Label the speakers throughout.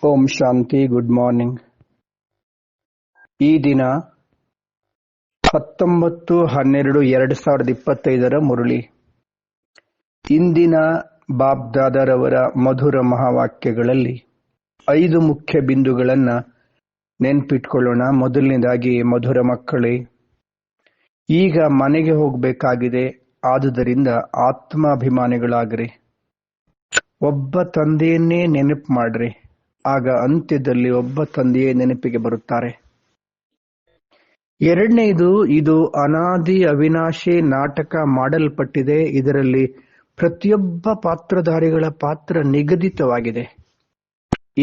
Speaker 1: ಓಂ ಶಾಂತಿ. Good morning. ಈ ದಿನ 19/12/2025 ಮುರಳಿ. ಇಂದಿನ ಬಾಬ್ದಾದರವರ ಮಧುರ ಮಹಾವಾಕ್ಯಗಳಲ್ಲಿ 5 ಮುಖ್ಯ ಬಿಂದುಗಳನ್ನು ನೆನ್ಪಿಟ್ಕೊಳ್ಳೋಣ. ಮೊದಲನೇದಾಗಿ, ಮಧುರ ಮಕ್ಕಳೇ, ಈಗ ಮನೆಗೆ ಹೋಗಬೇಕಾಗಿದೆ, ಆದುದರಿಂದ ಆತ್ಮಾಭಿಮಾನಿಗಳಾಗ್ರಿ. ಒಬ್ಬ ತಂದೆಯನ್ನೇ ನೆನಪು ಮಾಡ್ರಿ, ಆಗ ಅಂತ್ಯದಲ್ಲಿ ಒಬ್ಬ ತಂದೆಯೇ ನೆನಪಿಗೆ ಬರುತ್ತಾರೆ. ಎರಡನೇದು, ಇದು ಅನಾದಿ ಅವಿನಾಶಿ ನಾಟಕ ಮಾಡಲ್ಪಟ್ಟಿದೆ. ಇದರಲ್ಲಿ ಪ್ರತಿಯೊಬ್ಬ ಪಾತ್ರಧಾರಿಗಳ ಪಾತ್ರ ನಿಗದಿತವಾಗಿದೆ.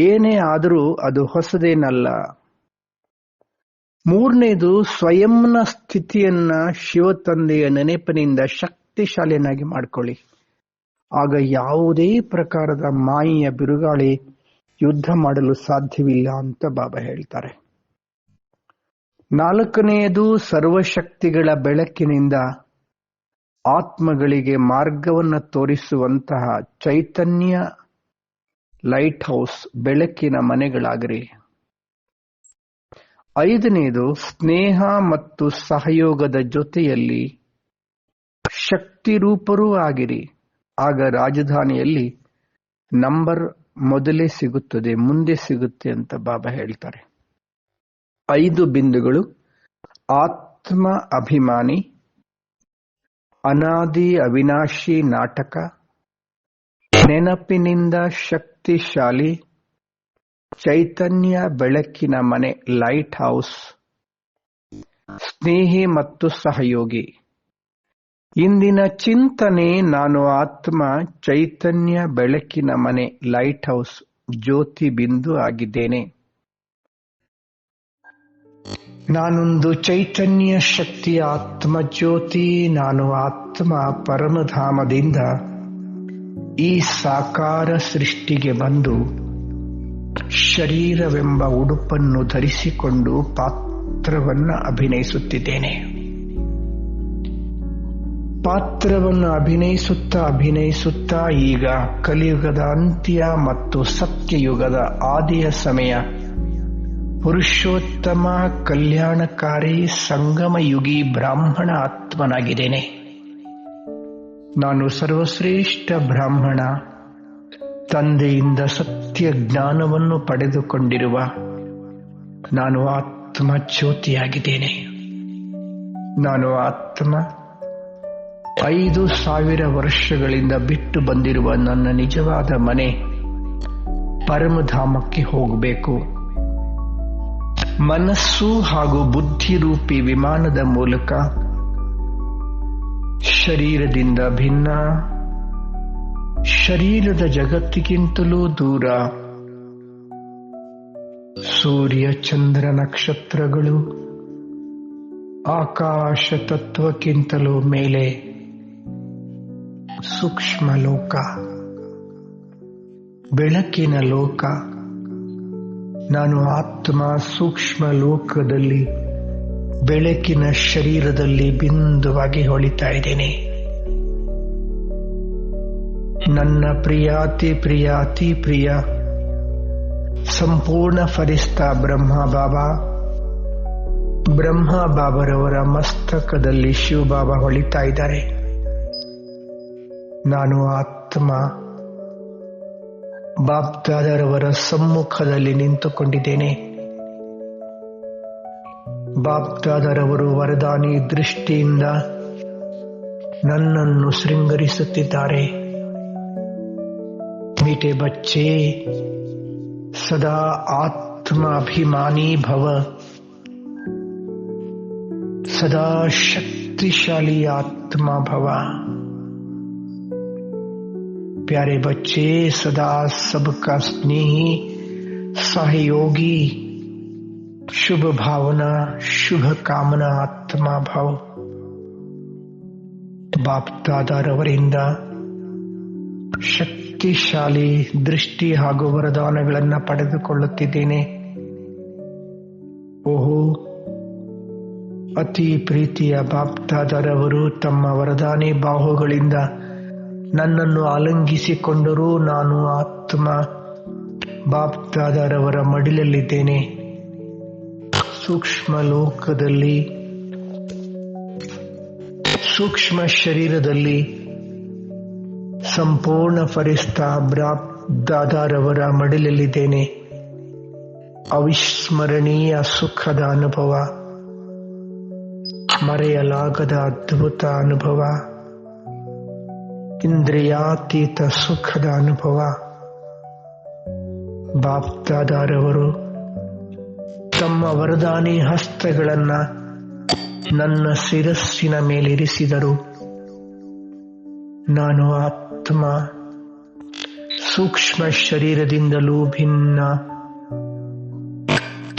Speaker 1: ಏನೇ ಆದರೂ ಅದು ಹೊಸದೇನಲ್ಲ. ಮೂರನೇದು, ಸ್ವಯಂನ ಸ್ಥಿತಿಯನ್ನ ಶಿವತಂದೆಯ ನೆನಪಿನಿಂದ ಶಕ್ತಿಶಾಲಿಯನ್ನಾಗಿ ಮಾಡಿಕೊಳ್ಳಿ. ಆಗ ಯಾವುದೇ ಪ್ರಕಾರದ ಮಾಯೆಯ ಬಿರುಗಾಳಿ ಯುದ್ಧ ಮಾಡಲು ಸಾಧ್ಯವಿಲ್ಲ ಅಂತ ಬಾಬಾ ಹೇಳ್ತಾರೆ. ನಾಲ್ಕನೆಯದು, ಸರ್ವಶಕ್ತಿಗಳ ಬೆಳಕಿನಿಂದ ಆತ್ಮಗಳಿಗೆ ಮಾರ್ಗವನ್ನು ತೋರಿಸುವಂತಹ ಚೈತನ್ಯ ಲೈಟ್ ಹೌಸ್, ಬೆಳಕಿನ ಮನೆಗಳಾಗಿರಿ. ಐದನೆಯದು, ಸ್ನೇಹ ಮತ್ತು ಸಹಯೋಗದ ಜೊತೆಯಲ್ಲಿ ಶಕ್ತಿರೂಪರೂ ಆಗಿರಿ. ಆಗ ರಾಜಧಾನಿಯಲ್ಲಿ ನಂಬರ್ ಮೊದಲೇ ಸಿಗುತ್ತದೆ, ಮುಂದೆ ಸಿಗುತ್ತೆ ಅಂತ ಬಾಬಾ ಹೇಳ್ತಾರೆ. 5 ಬಿಂದುಗಳು: ಆತ್ಮ ಅಭಿಮಾನಿ, ಅನಾದಿ ಅವಿನಾಶಿ ನಾಟಕ, ನೆನಪಿನಿಂದ ಶಕ್ತಿಶಾಲಿ, ಚೈತನ್ಯ ಬೆಳಕಿನ ಮನೆ ಲೈಟ್ ಹೌಸ್, ಸ್ನೇಹಿ ಮತ್ತು ಸಹಯೋಗಿ. ಇಂದಿನ ಚಿಂತನೆ: ನಾನು ಆತ್ಮ, ಚೈತನ್ಯ ಬೆಳಕಿನ ಮನೆ ಲೈಟ್ ಹೌಸ್, ಜ್ಯೋತಿ ಬಿಂದು ಆಗಿದ್ದೇನೆ. ನಾನೊಂದು ಚೈತನ್ಯ ಶಕ್ತಿಯ ಆತ್ಮ ಜ್ಯೋತಿ. ನಾನು ಆತ್ಮ ಪರಮಧಾಮದಿಂದ ಈ ಸಾಕಾರ ಸೃಷ್ಟಿಗೆ ಬಂದು ಶರೀರವೆಂಬ ಉಡುಪನ್ನು ಧರಿಸಿಕೊಂಡು ಪಾತ್ರವನ್ನು ಅಭಿನಯಿಸುತ್ತಿದ್ದೇನೆ. ಪಾತ್ರವನ್ನು ಅಭಿನಯಿಸುತ್ತಾ ಈಗ ಕಲಿಯುಗದ ಅಂತ್ಯ ಮತ್ತು ಸತ್ಯಯುಗದ ಆದಿಯ ಸಮಯ, ಪುರುಷೋತ್ತಮ ಕಲ್ಯಾಣಕಾರಿ ಸಂಗಮಯುಗಿ ಬ್ರಾಹ್ಮಣ ಆತ್ಮನಾಗಿದ್ದೇನೆ. ನಾನು ಸರ್ವಶ್ರೇಷ್ಠ ಬ್ರಾಹ್ಮಣ, ತಂದೆಯಿಂದ ಸತ್ಯ ಜ್ಞಾನವನ್ನು ಪಡೆದುಕೊಂಡಿರುವ ನಾನು ಆತ್ಮ ಜ್ಯೋತಿಯಾಗಿದ್ದೇನೆ. ನಾನು ಆತ್ಮ 5,000 ವರ್ಷಗಳಿಂದ ಬಿಟ್ಟು ಬಂದಿರುವ ನನ್ನ ನಿಜವಾದ ಮನೆ ಪರಮಧಾಮಕ್ಕೆ ಹೋಗಬೇಕು. ಮನಸ್ಸು ಹಾಗೂ ಬುದ್ಧಿರೂಪಿ ವಿಮಾನದ ಮೂಲಕ ಶರೀರದಿಂದ ಭಿನ್ನ, ಶರೀರದ ಜಗತ್ತಿಗಿಂತಲೂ ದೂರ, ಸೂರ್ಯ ಚಂದ್ರ ನಕ್ಷತ್ರಗಳು, ಆಕಾಶ ತತ್ವಕ್ಕಿಂತಲೂ ಮೇಲೆ ಸೂಕ್ಷ್ಮ ಲೋಕ, ಬೆಳಕಿನ ಲೋಕ. ನಾನು ಆತ್ಮ ಸೂಕ್ಷ್ಮ ಲೋಕದಲ್ಲಿ ಬೆಳಕಿನ ಶರೀರದಲ್ಲಿ ಬಿಂದುವಾಗಿ ಹೊಳಿತಾ ಇದ್ದೇನೆ. ನನ್ನ ಪ್ರಿಯಾತಿ ಪ್ರಿಯ ಸಂಪೂರ್ಣ ಫರಿಸ್ತಾ ಬ್ರಹ್ಮ ಬಾಬರವರ ಮಸ್ತಕದಲ್ಲಿ ಶಿವಬಾಬಾ ಹೊಳಿತಾ ಇದ್ದಾರೆ. ನಾನು ಆತ್ಮ ಬಾಬ್ದಾದರವರ ಸಮ್ಮುಖದಲ್ಲಿ ನಿಂತುಕೊಂಡಿದ್ದೇನೆ. ಬಾಬ್ದಾದರವರು ವರದಾನಿ ದೃಷ್ಟಿಯಿಂದ ನನ್ನನ್ನು ಶೃಂಗರಿಸುತ್ತಿದ್ದಾರೆ. ಮೀಟೆ ಬಚ್ಚೆ, ಸದಾ ಆತ್ಮಾಭಿಮಾನಿ ಭವ, ಸದಾ ಶಕ್ತಿಶಾಲಿ ಆತ್ಮ ಭವ. प्यारे बच्चे, सदा सबका स्नेही सहयोगी, शुभ भावना शुभ कामना आत्मा भाव. ಬಾಪ್ದಾದರವರಿಂದ ಶಕ್ತಿಶಾಲಿ ದೃಷ್ಟಿ ಹಾಗೂ ವರದಾನಗಳನ್ನು ಪಡೆದುಕೊಳ್ಳುತ್ತಿದ್ದೇನೆ. ಓಹೋ, ಅತಿ ಪ್ರೀತಿಯ ಬಾಪ್ದಾದರವರು ತಮ್ಮ ವರದಾನಿ ಬಾಹುಗಳಿಂದ ನನ್ನನ್ನು ಆಲಂಗಿಸಿಕೊಂಡರೂ ನಾನು ಆತ್ಮ
Speaker 2: ಬಾಪ್ದಾದರವರ ಮಡಿಲಲ್ಲಿದ್ದೇನೆ. ಸೂಕ್ಷ್ಮ ಲೋಕದಲ್ಲಿ, ಸೂಕ್ಷ್ಮ ಶರೀರದಲ್ಲಿ ಸಂಪೂರ್ಣ ಫರಿಸ್ತಾ ಬಾಪ್ದಾದರವರ ಮಡಿಲಲ್ಲಿದ್ದೇನೆ. ಅವಿಸ್ಮರಣೀಯ ಸುಖದ ಅನುಭವ, ಮರೆಯಲಾಗದ ಅದ್ಭುತ ಅನುಭವ, ಇಂದ್ರಿಯಾತೀತ ಸುಖದ ಅನುಭವ. ಬಾಪ್ದಾದರವರು ತಮ್ಮ ವರದಾನಿ ಹಸ್ತಗಳನ್ನ ನನ್ನ ಶಿರಸ್ಸಿನ ಮೇಲಿರಿಸಿದರು. ನಾನು ಆತ್ಮ, ಸೂಕ್ಷ್ಮ ಶರೀರದಿಂದಲೂ ಭಿನ್ನ,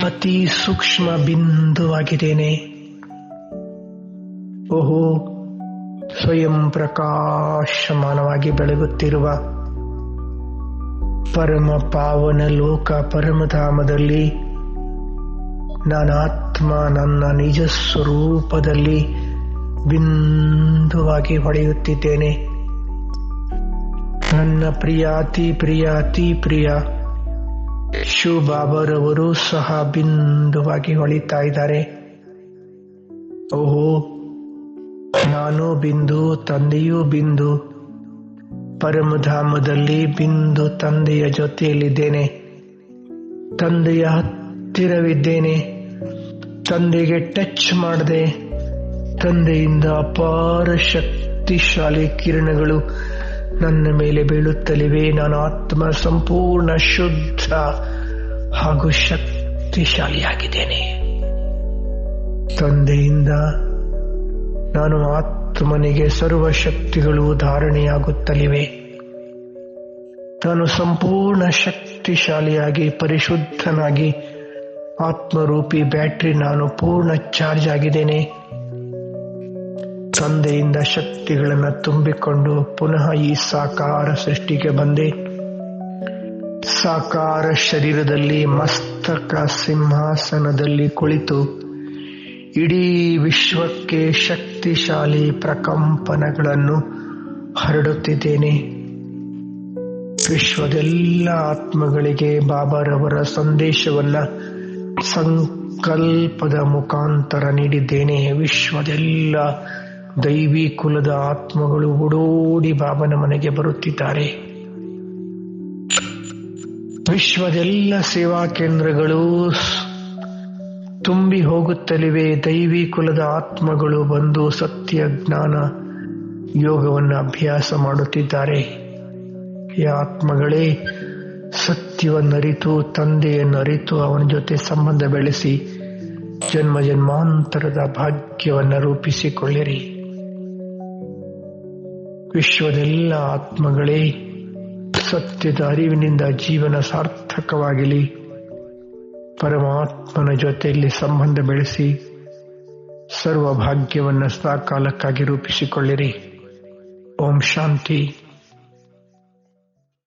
Speaker 2: ಅತಿ ಸೂಕ್ಷ್ಮ ಬಿಂದುವಾಗಿದ್ದೇನೆ. ಓಹೋ, ಸ್ವಯಂ ಪ್ರಕಾಶಮಾನವಾಗಿ ಬೆಳಗುತ್ತಿರುವ ಪರಮ ಪಾವನ ಲೋಕ ಪರಮಧಾಮದಲ್ಲಿ ನಾನು ಆತ್ಮ ನನ್ನ ನಿಜ ಸ್ವರೂಪದಲ್ಲಿ ಬಿಂದುವಾಗಿ ಹೊಳೆಯುತ್ತಿದ್ದೇನೆ. ನನ್ನ ಪ್ರಿಯಾತಿ ಪ್ರಿಯ ಶಿವಬಾಬರವರು ಸಹ ಬಿಂದುವಾಗಿ ಹೊಳಿತಾ ಇದ್ದಾರೆ. ಓಹೋ, ನಾನು ಬಿಂದು, ತಂದೆಯೂ ಬಿಂದು, ಪರಮಧಾಮದಲ್ಲಿ ಬಿಂದು ತಂದೆಯ ಜೊತೆಯಲ್ಲಿದ್ದೇನೆ. ತಂದೆಯ ಹತ್ತಿರವಿದ್ದೇನೆ. ತಂದೆಗೆ ಟಚ್ ಮಾಡದೆ ತಂದೆಯಿಂದ ಅಪಾರ ಶಕ್ತಿಶಾಲಿ ಕಿರಣಗಳು ನನ್ನ ಮೇಲೆ ಬೀಳುತ್ತಲಿವೆ. ನಾನು ಆತ್ಮ ಸಂಪೂರ್ಣ ಶುದ್ಧ ಹಾಗೂ ಶಕ್ತಿಶಾಲಿಯಾಗಿದ್ದೇನೆ. ತಂದೆಯಿಂದ ನಾನು ಆತ್ಮನಿಗೆ ಸರ್ವ ಶಕ್ತಿಗಳು ಧಾರಣೆಯಾಗುತ್ತಲಿವೆ. ನಾನು ಸಂಪೂರ್ಣ ಶಕ್ತಿಶಾಲಿಯಾಗಿ ಪರಿಶುದ್ಧನಾಗಿ ಆತ್ಮರೂಪಿ ಬ್ಯಾಟರಿ ನಾನು ಪೂರ್ಣ ಚಾರ್ಜ್ ಆಗಿದ್ದೇನೆ. ತಂದೆಯಿಂದ ಶಕ್ತಿಗಳನ್ನು ತುಂಬಿಕೊಂಡು ಪುನಃ ಈ ಸಾಕಾರ ಸೃಷ್ಟಿಗೆ ಬಂದೆ. ಸಾಕಾರ ಶರೀರದಲ್ಲಿ ಮಸ್ತಕ ಸಿಂಹಾಸನದಲ್ಲಿ ಕುಳಿತು ಇಡೀ ವಿಶ್ವಕ್ಕೆ ಶಕ್ತಿಶಾಲಿ ಪ್ರಕಂಪನಗಳನ್ನು ಹರಡುತ್ತಿದ್ದೇನೆ. ವಿಶ್ವದೆಲ್ಲ ಆತ್ಮಗಳಿಗೆ ಬಾಬಾರವರ ಸಂದೇಶವನ್ನ ಸಂಕಲ್ಪದ ಮುಖಾಂತರ ನೀಡಿದ್ದೇನೆ. ವಿಶ್ವದೆಲ್ಲ ದೈವಿ ಕುಲದ ಆತ್ಮಗಳು ಓಡೋಡಿ ಬಾಬನ ಮನೆಗೆ ಬರುತ್ತಿದ್ದಾರೆ. ವಿಶ್ವದೆಲ್ಲ ಸೇವಾ ಕೇಂದ್ರಗಳು ತುಂಬಿ ಹೋಗುತ್ತಲಿವೆ. ದೈವಿ ಕುಲದ ಆತ್ಮಗಳು ಬಂದು ಸತ್ಯ ಜ್ಞಾನ ಯೋಗವನ್ನು ಅಭ್ಯಾಸ ಮಾಡುತ್ತಿದ್ದಾರೆ. ಈ ಆತ್ಮಗಳೇ ಸತ್ಯವನ್ನರಿತು, ತಂದೆಯನ್ನರಿತು ಅವನ ಜೊತೆ ಸಂಬಂಧ ಬೆಳೆಸಿ ಜನ್ಮ ಜನ್ಮಾಂತರದ ಭಾಗ್ಯವನ್ನು ರೂಪಿಸಿಕೊಳ್ಳಿರಿ. ವಿಶ್ವದೆಲ್ಲ ಆತ್ಮಗಳೇ ಸತ್ಯದ ಅರಿವಿನಿಂದ ಜೀವನ ಸಾರ್ಥಕವಾಗಲಿ. ಪರಮಾತ್ಮನ ಜೊತೆಯಲ್ಲಿ ಸಂಬಂಧ ಬೆಳೆಸಿ ಸರ್ವ ಭಾಗ್ಯವನ್ನು ಸದಾಕಾಲಕ್ಕಾಗಿ ರೂಪಿಸಿಕೊಳ್ಳಿರಿ. ಓಂ ಶಾಂತಿ.